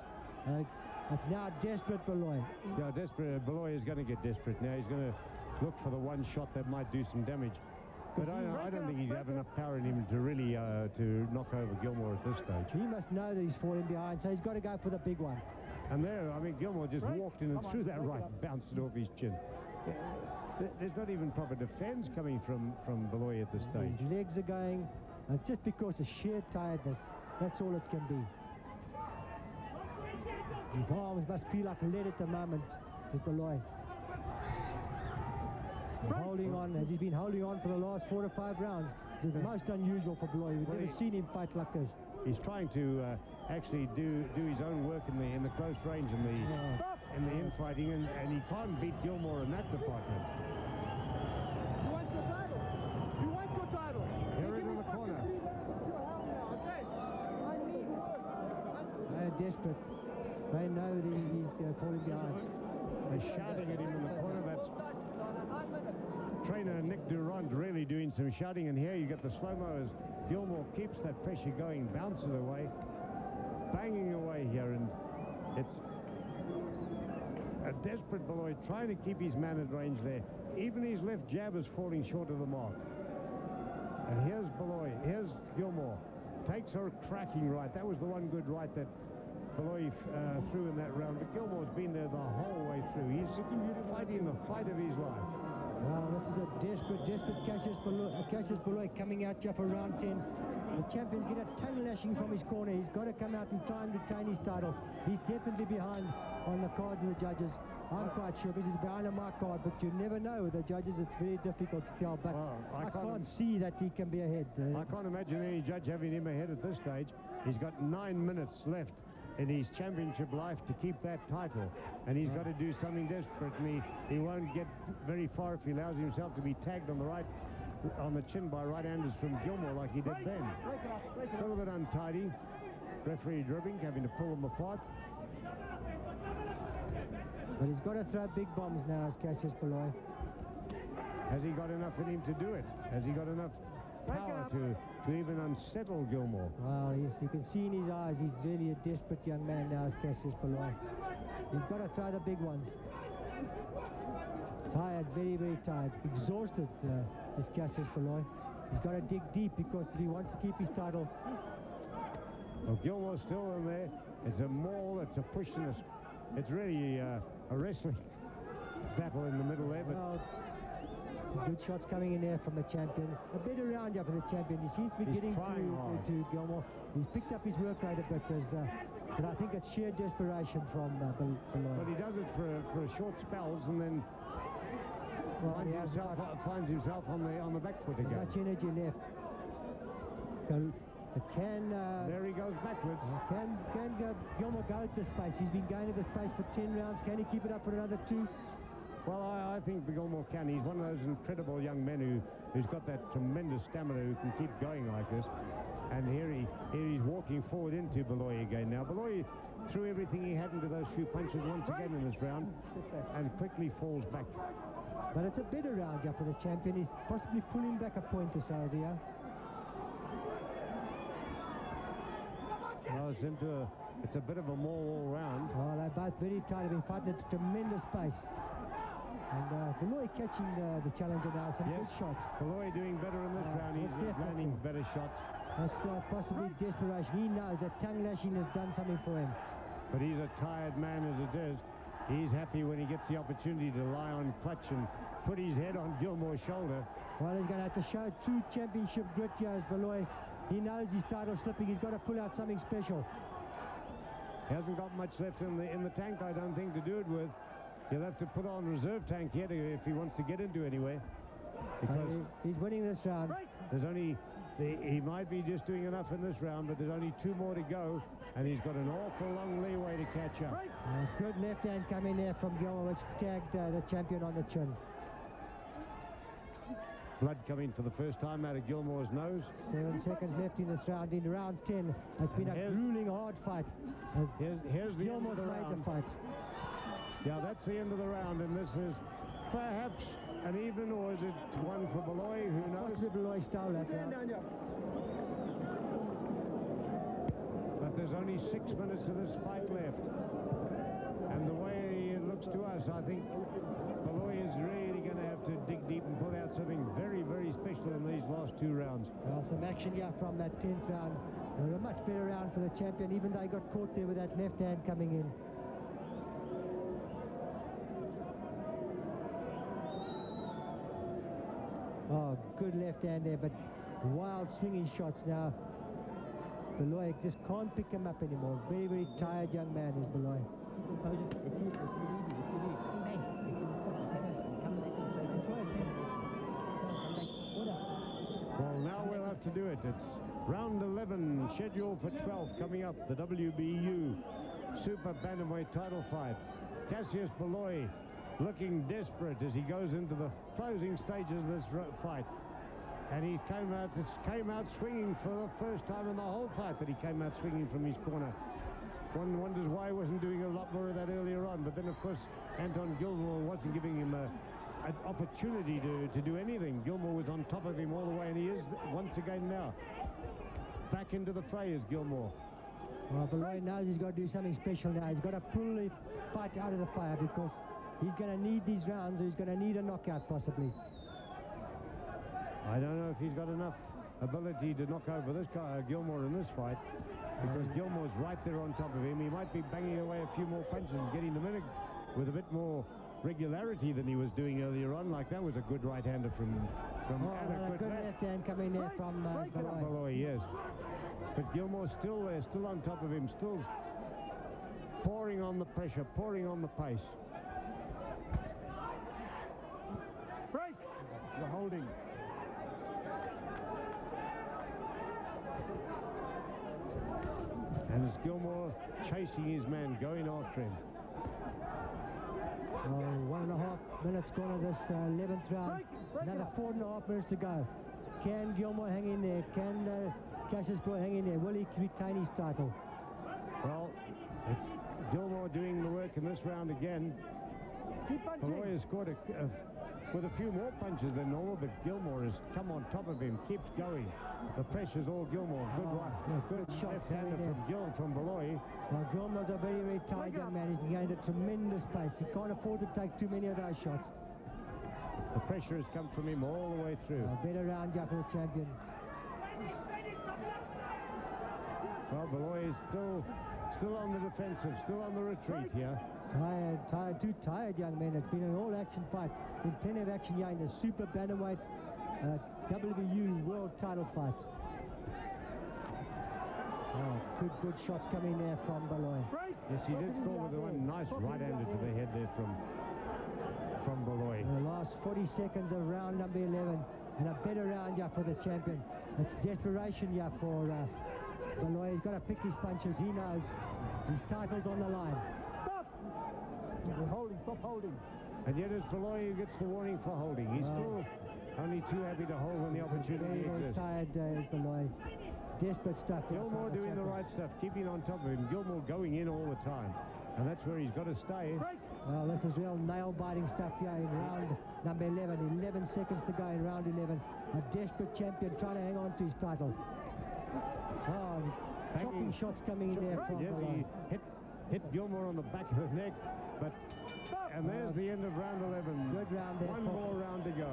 it's now desperate Baloyi. Yeah, desperate. Baloyi is going to get desperate now. He's going to look for the one shot that might do some damage. But I don't think he's have enough power in him to really to knock over Gilmore at this stage. He must know that he's falling behind, so he's got to go for the big one. And there, I mean, Gilmore just walked in and threw that right, bounced it off his chin. there's not even proper defense coming from Baloyi at this stage. His legs are going, just because of sheer tiredness, that's all it can be. His arms must feel like lead at the moment, with Baloyi. Holding on, as he's been holding on for the last 4 or 5 rounds. It's most unusual for Baloyi. We've never seen him fight like this. He's trying to actually do his own work in the close range and the infighting, and he can't beat Gilmore in that department. You want your title? You want your title? Here in the corner. Okay. I need work. They're desperate. They know that he's falling behind. They're shouting at him in the corner. That's trainer Nick Durant really doing some shouting, and here you get the slow-mo as Gilmore keeps that pressure going, bounces away, banging away here, and it's a desperate Baloyi trying to keep his man at range there. Even his left jab is falling short of the mark. And here's Baloyi, here's Gilmore. Takes her cracking right. That was the one good right that Baloyi threw in that round, but Gilmore's been there the whole way through. He's fighting the fight of his life. Well, this is a desperate Cassius Baloyi coming out here for round 10. The champion's getting a tongue lashing from his corner. He's got to come out and try and retain his title. He's definitely behind on the cards of the judges. I'm quite sure because he's behind on my card, but you never know with the judges. It's very difficult to tell, but Well, I can't see that he can be ahead. I can't imagine any judge having him ahead at this stage. He's got 9 minutes left in his championship life to keep that title, and he's got to do something desperate, and he won't get very far if he allows himself to be tagged on the chin by right-handers from Gilmore like he did then. A little bit untidy. Referee dribbling, having to pull them apart. But he's got to throw big bombs now as Cassius Baloyi. Has he got enough in him to do it? Has he got enough power to even unsettle Gilmore? Well, you can see in his eyes he's really a desperate young man now as Cassius Baloyi. He's got to throw the big ones. Tired, very, very tired. Exhausted is Cassius Baloyi. He's got to dig deep because if he wants to keep his title. Well, Gilmore's still in there. It's a maul, it's a push, and it's really a wrestling battle in the middle there. But well, good shots coming in there from the champion. A better round up for the champion. He seems to be getting to Gilmore. He's picked up his work rate a bit, but I think it's sheer desperation from Baloyi. But he does it for short spells, and then finds himself on the back foot again. Much energy left. There he goes backwards. Can Gilmore go at this pace? He's been going at this pace for 10 rounds. Can he keep it up for another 2? Well, I think Gilmore can. He's one of those incredible young men who's got that tremendous stamina, who can keep going like this. And here he's walking forward into Baloyi again. Now, Baloyi threw everything he had into those few punches once again in this round and quickly falls back. But it's a better round up for the champion. He's possibly pulling back a point or so here. Well, it's a bit of a maul all round. Well, they're both very tight. They've been fighting at a tremendous pace. And Baloyi catching the challenger now. Some good shots. Baloyi doing better in this round. He's landing better shots. That's possibly desperation. He knows that tongue lashing has done something for him. But he's a tired man as it is. He's happy when he gets the opportunity to lie on clutch and put his head on Gilmore's shoulder. Well, he's going to have to show true championship grit here as Baloyi. He knows his title slipping. He's got to pull out something special. He hasn't got much left in the tank, I don't think, to do it with. He'll have to put on reserve tank here if he wants to get into anywhere. Because he's winning this round. There's only... He might be just doing enough in this round, but there's only 2 more to go, and he's got an awful long leeway to catch up. Good left hand coming there from Gilmore, which tagged the champion on the chin. Blood coming for the first time out of Gilmore's nose. 7 seconds left in this round. In round 10, it's been a grueling, hard fight. Here's the Gilmore's end of the made round. the fight. Yeah, that's the end of the round, and this is perhaps an even, or is it one for Baloyi? Who knows? Possibly Baloyi stole that round. But there's only 6 minutes of this fight left. And the way it looks to us, I think Baloyi is really going to have to dig deep and pull out something very, very special in these last 2 rounds. Well, some action here from that 10th round. A much better round for the champion, even though he got caught there with that left hand coming in. Oh, good left hand there, but wild swinging shots now. Baloyi just can't pick him up anymore. Very, very tired young man is Baloyi. Well, now we'll have to do it. It's round 11, scheduled for 12, coming up, the WBU Super Bantamweight title fight. Cassius Baloyi looking desperate as he goes into the closing stages of this fight. And he came out swinging for the first time in the whole fight, that he came out swinging from his corner. One wonders why he wasn't doing a lot more of that earlier on. But then, of course, Anton Gilmore wasn't giving him an opportunity to do anything. Gilmore was on top of him all the way, and he is once again now. Back into the fray is Gilmore. Well, Baloyi knows he's got to do something special now. He's got to pull the fight out of the fire, because he's going to need these rounds, or he's going to need a knockout possibly. I don't know if he's got enough ability to knock over this guy, Gilmore, in this fight, because Gilmore's right there on top of him. He might be banging away a few more punches and getting them in with a bit more regularity than he was doing earlier on. Like that was a good right-hander from a good left hand coming there from Baloyi, yes. But Gilmore's still there, still on top of him, still pouring on the pressure, pouring on the pace. Break! The holding. And it's Gilmore chasing his man, going after him. 1.5 minutes gone of this 11th round. Another 4.5 minutes to go. Can Gilmore hang in there? Can Cassius Baloyi hang in there? Will he retain his title? Well, it's Gilmore doing the work in this round again. Baloyi has scored with a few more punches than normal, but Gilmore has come on top of him, keeps going. The pressure's all Gilmore. Good shots from Baloyi. Well, Gilmore's a very, very tired young man. He's gained a tremendous pace. He can't afford to take too many of those shots. The pressure has come from him all the way through. A better round for the champion. Well, Baloyi is still on the defensive, still on the retreat here. Two tired young men. It's been an all-action fight. Been plenty of action here in the Super Bantamweight WBU World Title fight. Oh, good shots coming there from Baloyi. Yes, he did score with one nice right-hander to the head there from Baloyi. The last 40 seconds of round number 11, and a better round here for the champion. It's desperation here for Baloyi. He's got to pick his punches. He knows his title's on the line. Stop holding. And yet it's Baloyi who gets the warning for holding. He's still only too happy to hold when the opportunity exists. Very tired is Baloyi. Desperate stuff. Gilmore doing the right stuff, keeping on top of him. Gilmore going in all the time. And that's where he's got to stay. Well, this is real nail-biting stuff here in round number 11. 11 seconds to go in round 11. A desperate champion trying to hang on to his title. Oh, chopping shots coming in there from Baloyi. He hit Gilmore on the back of the neck. And there's the end of round 11. Good round there. One more round to go.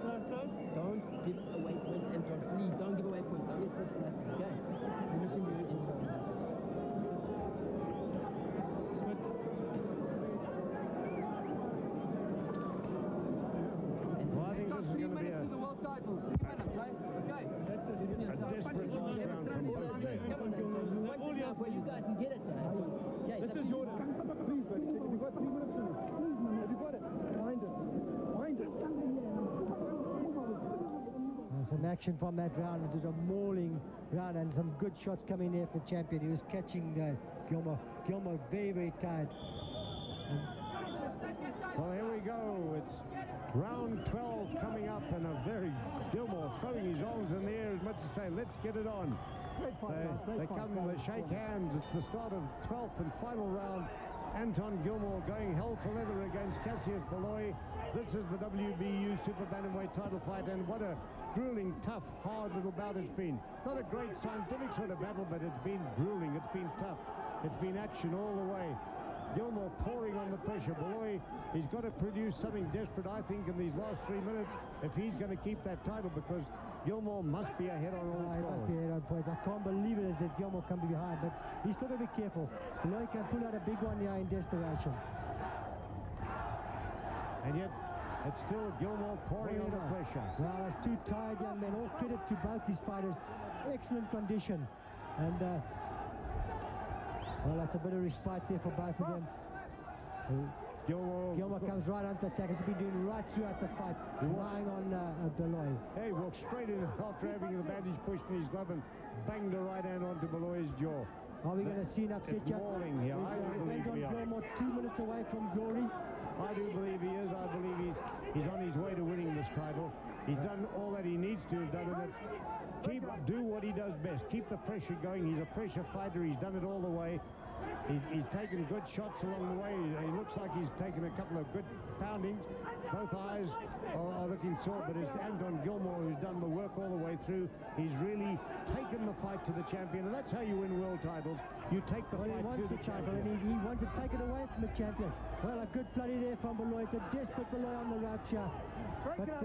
Close. Don't give away points, Anton. Please, don't give away points. Don't get pushed from that. Okay. You're looking very inside. Well, I think this is going to be a world title. 3 minutes, right? Okay. desperate last round from both men. Where you guys can get it. This is your round. Please, buddy. You've got 3 minutes to live. Please, man. Have you got it? Find it. Some action from that round. It was a mauling round and some good shots coming there for the champion. He was catching Gilmore. Gilmore very, very tired. Well, here we go. It's round 12 coming up, and Gilmore throwing his arms in the air as much as say, let's get it on. They shake hands. It's the start of the 12th and final round. Anton Gilmore going hell for leather against Cassius Baloyi. This is the WBU Super Bantamweight title fight, and what a grueling, tough, hard little bout it's been. Not a great scientific sort of battle, but it's been grueling, it's been tough, it's been action all the way. Gilmore pouring on the pressure. Baloyi, he's got to produce something desperate, I think, in these last 3 minutes if he's going to keep that title, because Gilmore must be ahead on all scores. He must be ahead on points. I can't believe it that Gilmore come behind, but he's still got to be careful. Baloyi can pull out a big one here in desperation. And yet, it's still Gilmore pouring on the pressure. Well, that's two tired young men. All credit to both these fighters. Excellent condition. And, well, that's a bit of respite there for both of them. Gilmore comes right onto attack. He's been doing right throughout the fight, relying on Baloyi. He walked straight in after having the bandage pushed in his glove and banged a right hand onto Baloyi's jaw. Are we going to see an upset? It's mauling here. I do believe we are. Gilmore 2 minutes away from glory. I do believe he is. I believe he's on his way to winning this title. He's done all that he needs to have done, and that's do what he does best. Keep the pressure going. He's a pressure fighter. He's done it all the way. He's taken good shots along the way. He looks like he's taken a couple of good poundings. Both eyes are looking sore, but it's Anton Gilmore who's done the work all the way through. He's really taken the fight to the champion, and that's how you win world titles. You take the fight to the champion. And he wants to take it away from the champion. Well, a good flurry there from Baloyi. It's a desperate Baloyi on the rope here. But,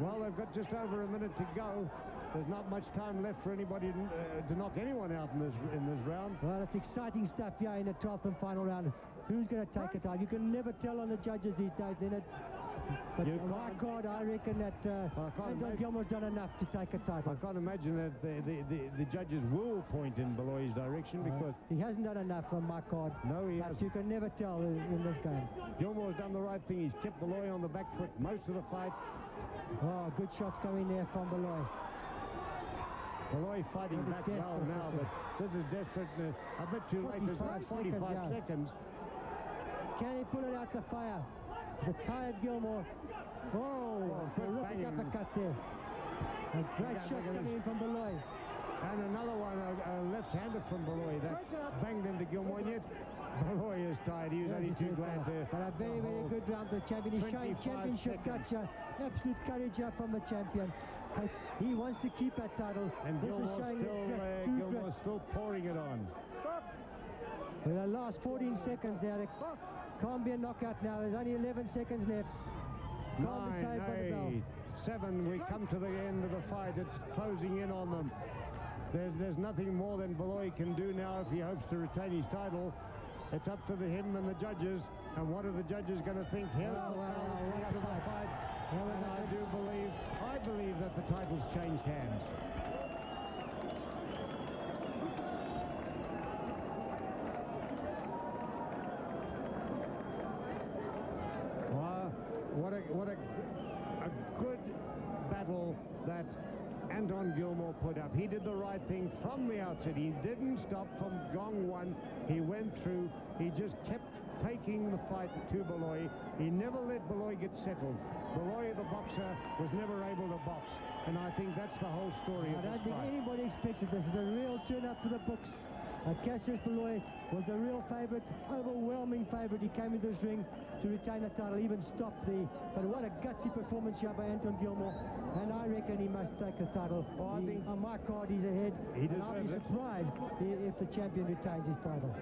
well, they've got just over a minute to go. There's not much time left for anybody to knock anyone out in this round. Well, it's exciting stuff here in the 12th and final round. Who's going to take it out? You can never tell on the judges these days, Leonard. But on my card, I reckon that Anton Gilmore's done enough to take a title. I can't imagine that the judges will point in Baloyi's direction because he hasn't done enough on my card. No, he hasn't. But you can never tell in this game. Gilmore's done the right thing. He's kept Baloyi on the back foot most of the fight. Oh, good shots coming there from Baloyi. Baloyi fighting back well now, but this is desperate. A bit too late. There's about 45 seconds. Can he pull it out the fire? The tired Gilmore. Oh, terrific uppercut there. And great shots coming in from Baloyi. And another one, a left-hander from Baloyi that banged into Gilmore. And yet, Baloyi is tired. He was only too glad to. But a very, very good round to the champion. He's showing championship guts here. Absolute courage here from the champion. But he wants to keep that title. And Gilmore's still pouring it on. In the last 14 seconds there, there can't be a knockout now. There's only 11 seconds left. 9, 8, 7. We come to the end of the fight. It's closing in on them. There's nothing more than Baloyi can do now if he hopes to retain his title. It's up to him and the judges. And what are the judges going to think? Here's the end of the fight. And I believe that the title's changed hands. What a good battle that Anton Gilmore put up. He did the right thing from the outset. He didn't stop from gong one. He went through. He just kept taking the fight to Baloyi. He never let Baloyi get settled. Baloyi, the boxer, was never able to box. And I think that's the whole story of this fight. I don't think anybody expected this. It's a real turn-up for the books. Cassius Baloyi was the real favourite, overwhelming favourite. He came into this ring to retain the title, even stop but what a gutsy performance here by Anton Gilmore, and I reckon he must take the title. I think on my card he's ahead, and I'll be surprised if the champion retains his title.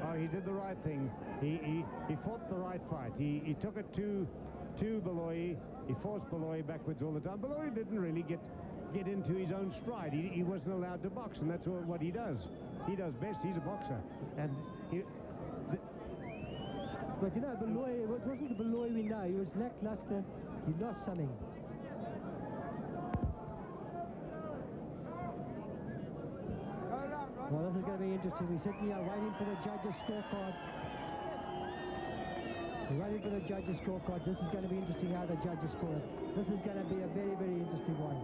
Oh, he did the right thing. He fought the right fight. He took it to Baloyi. He forced Baloyi backwards all the time. Baloyi didn't really get into his own stride. He wasn't allowed to box, and that's what he does. He does best. He's a boxer. And but you know, Baloyi, it wasn't the Baloyi we know. He was lackluster. He lost something. Well, this is going to be interesting. We're sitting here waiting for the judges' scorecards. We're waiting for the judges' scorecards. This is going to be interesting how the judges score it. This is going to be a very, very interesting one.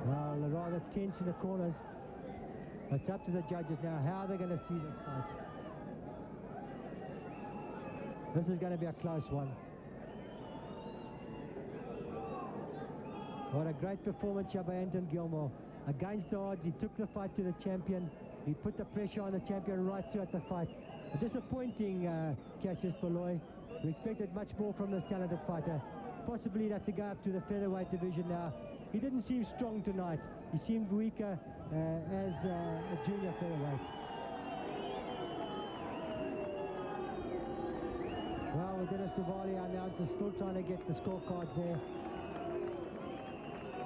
Well, they're rather tense in the corners. It's up to the judges now how they're going to see this fight. This is going to be a close one. What a great performance here by Anton Gilmore. Against the odds, he took the fight to the champion. He put the pressure on the champion right throughout the fight. A disappointing Cassius Baloyi. We expected much more from this talented fighter. Possibly he'd have to go up to the featherweight division now. He didn't seem strong tonight. He seemed weaker as a junior featherweight. Well, with Dennis Duvalli, our announcer, still trying to get the scorecards there.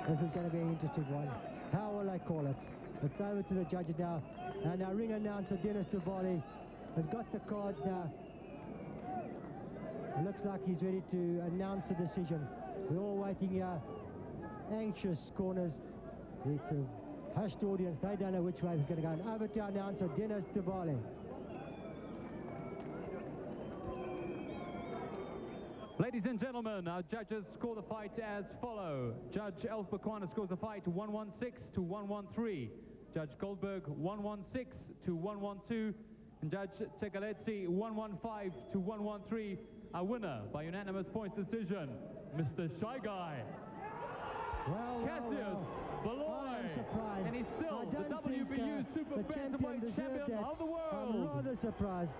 This is going to be an interesting one. How will I call it? It's over to the judges now. And our ring announcer, Dennis Duvali, has got the cards now. It looks like he's ready to announce the decision. We're all waiting here, anxious corners. It's a hushed audience. They don't know which way it's going to go. And over to our announcer, Dennis Duvali. Ladies and gentlemen, our judges score the fight as follow. Judge Elf Bakwana scores the fight 116 to 113. Judge Goldberg 116 to 112. And Judge Tegaletsi 115 to 113. Our winner by unanimous points decision, Mr. Shy Guy. Cassius Baloyi. I'm surprised. And he's still the WBU Super Bantamweight champion of the world. I'm rather surprised.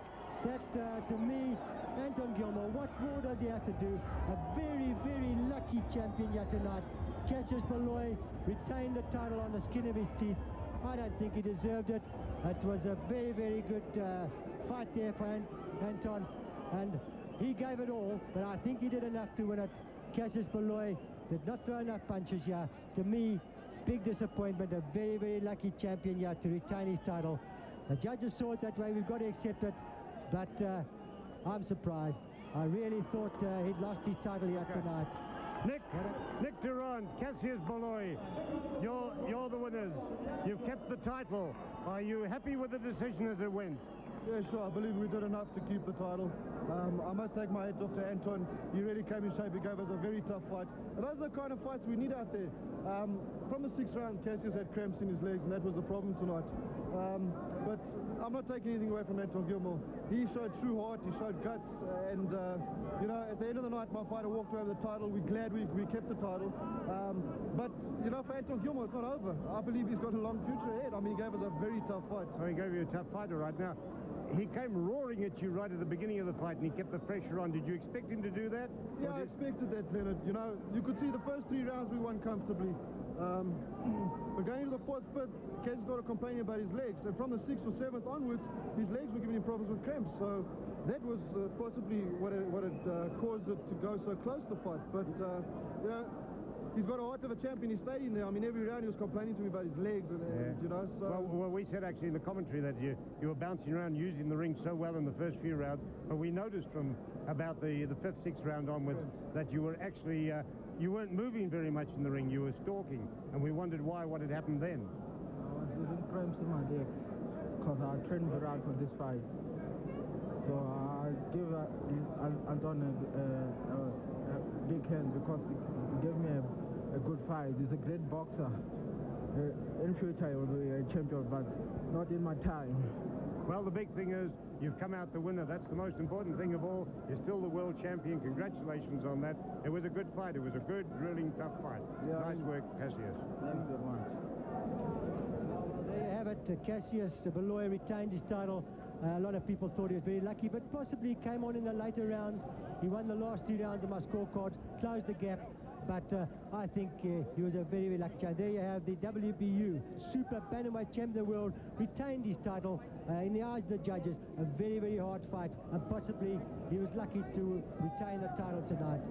That, to me, Anton Gilmore, what more does he have to do? A very, very lucky champion here tonight. Cassius Baloyi retained the title on the skin of his teeth. I don't think he deserved it. It was a very, very good fight there for Anton. And he gave it all, but I think he did enough to win it. Cassius Baloyi did not throw enough punches here. To me, big disappointment. A very, very lucky champion here to retain his title. The judges saw it that way. We've got to accept it. But I'm surprised. I really thought he'd lost his title here tonight. Nick Durant, Cassius Baloyi, you're the winners. You've kept the title. Are you happy with the decision as it went? Yeah, sure. I believe we did enough to keep the title. I must take my hat off to Anton. He really came in shape. He gave us a very tough fight. And those are the kind of fights we need out there. From the 6th round, Cassius had cramps in his legs, and that was a problem tonight. But I'm not taking anything away from Anton Gilmore. He showed true heart. He showed guts. And, you know, at the end of the night, my fighter walked away with the title. We're glad we kept the title. But, you know, for Anton Gilmore, it's not over. I believe he's got a long future ahead. I mean, he gave us a very tough fight. So he gave you a tough fighter right now. He came roaring at you right at the beginning of the fight, and he kept the pressure on. Did you expect him to do that? Yeah, I expected that, Leonard. You know, you could see the first 3 rounds we won comfortably. But going into the 4th, 5th, Cassius started complaining about his legs. And from the 6th or 7th onwards, his legs were giving him problems with cramps. So that was possibly what had caused it to go so close to the fight. But, you know, he's got a heart of a champion. He stayed in there. I mean, every round he was complaining to me about his legs, and you know. So well, we said actually in the commentary that you were bouncing around using the ring so well in the first few rounds, but we noticed from about the 5th, 6th round onwards that you were actually you weren't moving very much in the ring. You were stalking, and we wondered why. What had happened then? I was getting cramps in my legs because I trained very hard for this fight. So I give Anton a big hand because he gave me a good fight. He's a great boxer. In future he will be a champion, but not in my time. Well, the big thing is you've come out the winner. That's the most important thing of all. You're still the world champion. Congratulations on that. It was a good fight. It was a good, drilling, tough fight. Yeah, nice work, Cassius. Thanks very much. Well, there you have it. Cassius Baloyi retained his title. A lot of people thought he was very lucky, but possibly came on in the later rounds. He won the last 2 rounds of my scorecards, closed the gap. But I think he was a very, very lucky champion. There you have the WBU Super Bantamweight Champion of the World, retained his title in the eyes of the judges. A very, very hard fight, and possibly he was lucky to retain the title tonight.